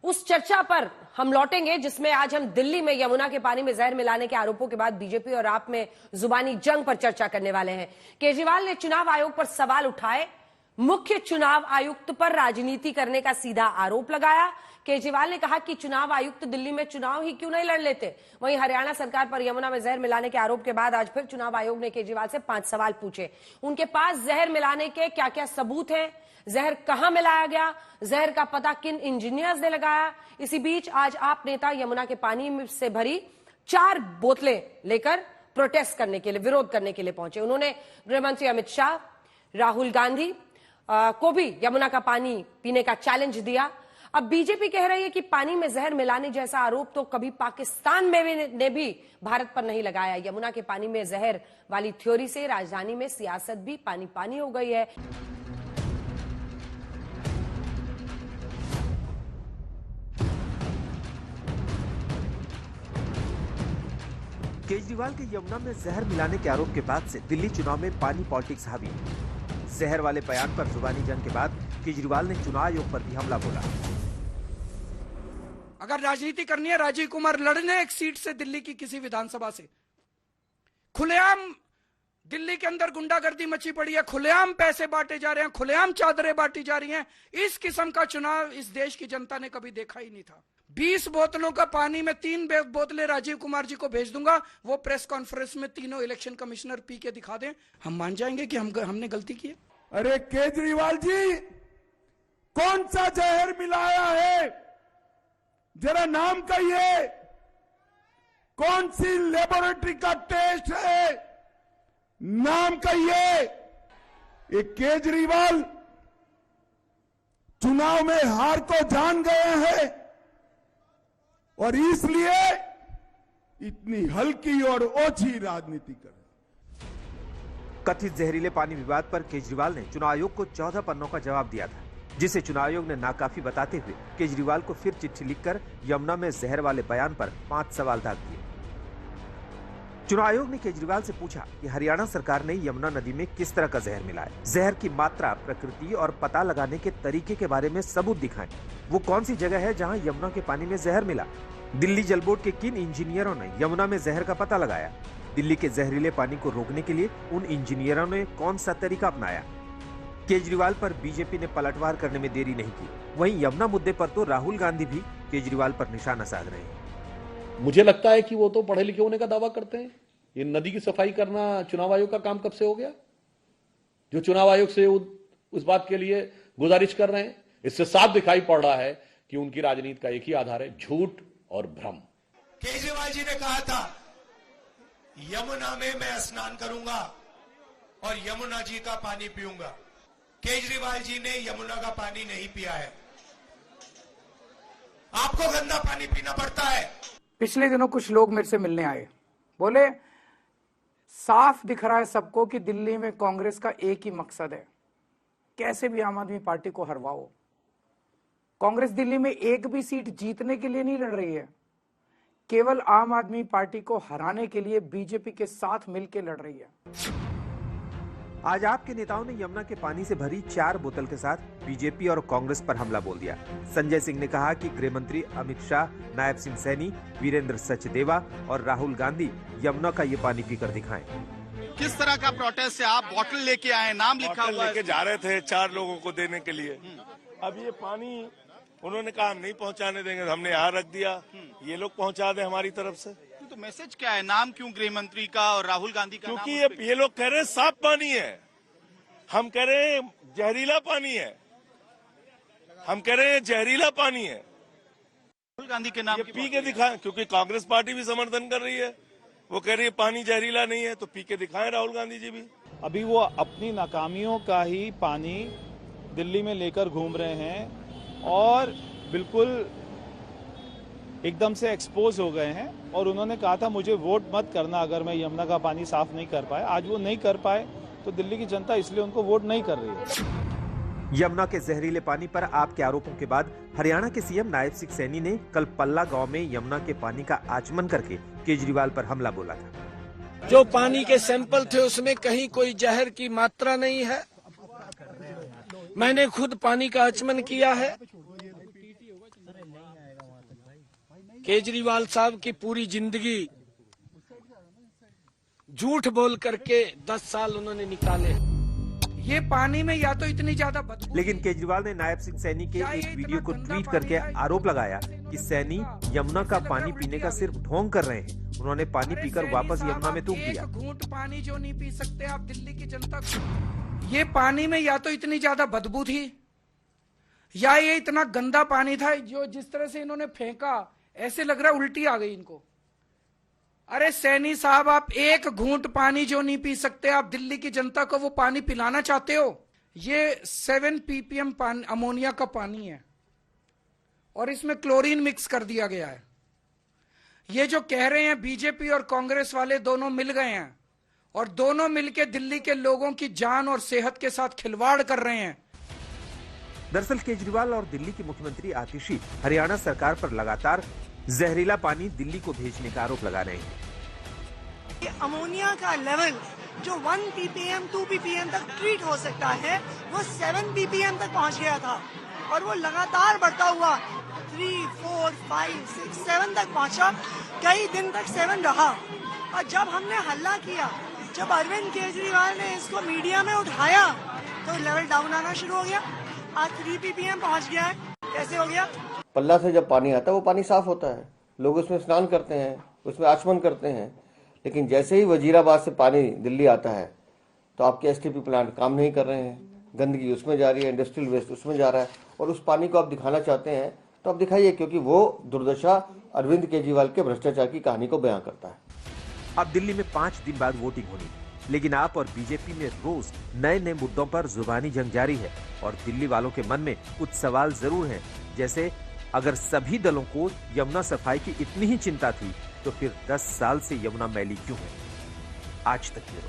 उस चर्चा पर हम लौटेंगे जिसमें आज हम दिल्ली में यमुना के पानी में जहर मिलाने के आरोपों के बाद बीजेपी और आप में जुबानी जंग पर चर्चा करने वाले हैं। केजरीवाल ने चुनाव आयोग पर सवाल उठाए, मुख्य चुनाव आयुक्त पर राजनीति करने का सीधा आरोप लगाया। केजरीवाल ने कहा कि चुनाव आयुक्त दिल्ली में चुनाव ही क्यों नहीं लड़ लेते। वहीं हरियाणा सरकार पर यमुना में जहर मिलाने के आरोप के बाद आज फिर चुनाव आयोग ने केजरीवाल से 5 सवाल पूछे। उनके पास जहर मिलाने के क्या क्या सबूत हैं, जहर कहां मिलाया गया, जहर का पता किन इंजीनियर्स ने लगाया। इसी बीच आज आप नेता यमुना के पानी से भरी 4 बोतलें लेकर प्रोटेस्ट करने के लिए, विरोध करने के लिए पहुंचे। उन्होंने गृहमंत्री अमित शाह, राहुल गांधी को भी यमुना का पानी पीने का चैलेंज दिया। अब बीजेपी कह रही है कि पानी में जहर मिलाने जैसा आरोप तो कभी पाकिस्तान में ने भी भारत पर नहीं लगाया। यमुना के पानी में जहर वाली थ्योरी से राजधानी में सियासत भी पानी पानी हो गई है। केजरीवाल के यमुना में जहर मिलाने के आरोप के बाद से दिल्ली चुनाव में पानी पॉलिटिक्स हावी है। जहर वाले बयान पर जुबानी जंग के बाद केजरीवाल ने चुनाव आयोग पर भी हमला बोला। अगर राजनीति करनी है, राजीव कुमार लड़ने एक सीट से दिल्ली की किसी विधानसभा से। खुलेआम दिल्ली के अंदर गुंडागर्दी मची पड़ी है, खुलेआम पैसे बांटे जा रहे हैं, खुलेआम चादरें बांटी जा रही हैं। इस किस्म का चुनाव इस देश की जनता ने कभी देखा ही नहीं था। 20 बोतलों का पानी में 3 बोतलें राजीव कुमार जी को भेज दूंगा, वो प्रेस कॉन्फ्रेंस में तीनों इलेक्शन कमिश्नर पी के दिखा दें, हम मान जाएंगे कि हमने गलती की है। अरे केजरीवाल जी, कौन सा जहर मिलाया है, जरा नाम कहिए। कौन सी लेबोरेटरी का टेस्ट है, नाम कहिए। ये केजरीवाल चुनाव में हार को जान गए हैं और इसलिए इतनी हल्की और ओछी राजनीति कर। कथित जहरीले पानी विवाद पर केजरीवाल ने चुनाव आयोग को 14 पन्नों का जवाब दिया था, जिसे चुनाव आयोग ने नाकाफी बताते हुए केजरीवाल को फिर चिट्ठी लिखकर यमुना में जहर वाले बयान पर 5 सवाल दाग दिए। चुनाव आयोग ने केजरीवाल से पूछा कि हरियाणा सरकार ने यमुना नदी में किस तरह का जहर मिलाया, जहर की मात्रा, प्रकृति और पता लगाने के तरीके के बारे में सबूत दिखाएं। वो कौन सी जगह है जहां यमुना के पानी में जहर मिला। दिल्ली जल बोर्ड के किन इंजीनियरों ने यमुना में जहर का पता लगाया। दिल्ली के जहरीले पानी को रोकने के लिए उन इंजीनियरों ने कौन सा तरीका अपनाया। केजरीवाल पर बीजेपी ने पलटवार करने में देरी नहीं की। वहीं यमुना मुद्दे पर तो राहुल गांधी भी केजरीवाल पर निशाना साध रहे हैं। मुझे लगता है कि वो तो पढ़े लिखे होने का दावा करते हैं। ये नदी की सफाई करना चुनाव आयोग का काम कब से हो गया, जो चुनाव आयोग से उस बात के लिए गुजारिश कर रहे हैं। इससे साफ दिखाई पड़ रहा है कि उनकी राजनीति का एक ही आधार है, झूठ और भ्रम। केजरीवाल जी ने कहा था यमुना में मैं स्नान करूंगा और यमुना जी का पानी पीऊंगा। केजरीवाल जी ने यमुना का पानी नहीं पिया है। आपको गंदा पानी पीना पड़ता है। पिछले दिनों कुछ लोग मेरे से मिलने आए, बोले साफ दिख रहा है सबको कि दिल्ली में कांग्रेस का एक ही मकसद है, कैसे भी आम आदमी पार्टी को हरवाओ। कांग्रेस दिल्ली में एक भी सीट जीतने के लिए नहीं लड़ रही है, केवल आम आदमी पार्टी को हराने के लिए बीजेपी के साथ मिलकर लड़ रही है। आज आपके नेताओं ने यमुना के पानी से भरी 4 बोतल के साथ बीजेपी और कांग्रेस पर हमला बोल दिया। संजय सिंह ने कहा कि गृह मंत्री अमित शाह, नायब सिंह सैनी, वीरेंद्र सचदेवा और राहुल गांधी यमुना का ये पानी पीकर दिखाएं। किस तरह का प्रोटेस्ट है? आप बोतल लेके आए, नाम लिखा हुआ है। लेके जा रहे थे 4 लोगों को देने के लिए। अब ये पानी उन्होंने कहा हम नहीं पहुंचाने देंगे, हमने यहाँ रख दिया, ये लोग पहुंचा दे हमारी तरफ से। तो मैसेज क्या है? नाम क्यों गृह मंत्री का और राहुल गांधी का? क्योंकि ये लोग कह रहे हैं साफ पानी है, हम कह रहे हैं जहरीला पानी है, हम कह रहे हैं जहरीला पानी है। राहुल गांधी के नाम पी के दिखाएं, क्योंकि कांग्रेस पार्टी भी समर्थन कर रही है। वो कह रही है पानी जहरीला नहीं है, तो पी के दिखाएं राहुल गांधी जी भी। अभी वो अपनी नाकामियों का ही पानी दिल्ली में लेकर घूम रहे हैं और बिल्कुल एकदम से एक्सपोज हो गए हैं। और उन्होंने कहा था मुझे वोट मत करना अगर मैं यमुना का पानी साफ नहीं कर पाया। आज वो नहीं कर पाए तो दिल्ली की जनता इसलिए उनको वोट नहीं कर रही है। यमुना के जहरीले पानी पर आपके आरोपों के बाद हरियाणा के सीएम नायब सिंह सैनी ने कल पल्ला गांव में यमुना के पानी का आचमन करके केजरीवाल पर हमला बोला था। जो पानी के सैंपल थे उसमें कहीं कोई जहर की मात्रा नहीं है। मैंने खुद पानी का आचमन किया है। केजरीवाल साहब की पूरी जिंदगी झूठ बोल करके 10 साल उन्होंने निकाले। ये पानी में या तो इतनी ज्यादा बदबू, लेकिन केजरीवाल ने नायब सिंह सैनी के एक वीडियो को ट्वीट करके आरोप लगाया कि सैनी यमुना का पानी पीने का सिर्फ ढोंग कर रहे हैं। उन्होंने पानी पीकर वापस यमुना में थूक दिया। एक घूंट पानी जो नहीं पी सकते आप दिल्ली की जनता को। ये पानी में या तो इतनी ज्यादा बदबू थी या ये इतना गंदा पानी था, जो जिस तरह से इन्होंने फेंका ऐसे लग रहा उल्टी आ गई इनको। अरे सैनी साहब, आप एक घूंट पानी जो नहीं पी सकते, आप दिल्ली की जनता को वो पानी पिलाना चाहते हो? ये 7 ppm अमोनिया का पानी है और इसमें क्लोरीन मिक्स कर दिया गया है। ये जो कह रहे हैं बीजेपी और कांग्रेस वाले दोनों मिल गए हैं और दोनों मिलके दिल्ली के लोगों की जान और सेहत के साथ खिलवाड़ कर रहे हैं। दरअसल केजरीवाल और दिल्ली के मुख्यमंत्री आतिशी हरियाणा सरकार पर लगातार जहरीला पानी दिल्ली को भेजने का आरोप लगा रहे हैं। ये अमोनिया का लेवल जो 1 ppm 2 ppm तक ट्रीट हो सकता है, वो 7 ppm तक पहुंच गया था और वो लगातार बढ़ता हुआ 3, 4, 5, 6, 7 तक पहुंचा। कई दिन तक 7 रहा और जब हमने हल्ला किया, जब अरविंद केजरीवाल ने इसको मीडिया में उठाया, तो लेवल डाउन आना शुरू हो गया। आज 3 ppm पहुंच गया है। कैसे हो गया? पल्ला से जब पानी आता है वो पानी साफ होता है, लोग उसमें स्नान करते हैं, उसमें आचमन करते हैं। लेकिन जैसे ही वजीराबाद से पानी दिल्ली आता है तो आपके एसटीपी प्लांट काम नहीं कर रहे हैं, गंदगी उसमें जा रही है, इंडस्ट्रियल वेस्ट उसमें जा रहा है। और उस पानी को आप दिखाना चाहते हैं तो आप दिखाइए, क्योंकि वो दुर्दशा अरविंद केजरीवाल के भ्रष्टाचार की कहानी को बयां करता है। अब दिल्ली में 5 दिन बाद वोटिंग होनी, लेकिन आप और बीजेपी में रोज नए नए मुद्दों पर जुबानी जंग जारी है और दिल्ली वालों के मन में कुछ सवाल जरूर हैं, जैसे अगर सभी दलों को यमुना सफाई की इतनी ही चिंता थी तो फिर 10 साल से यमुना मैली क्यों है? आज तक ब्यूरो।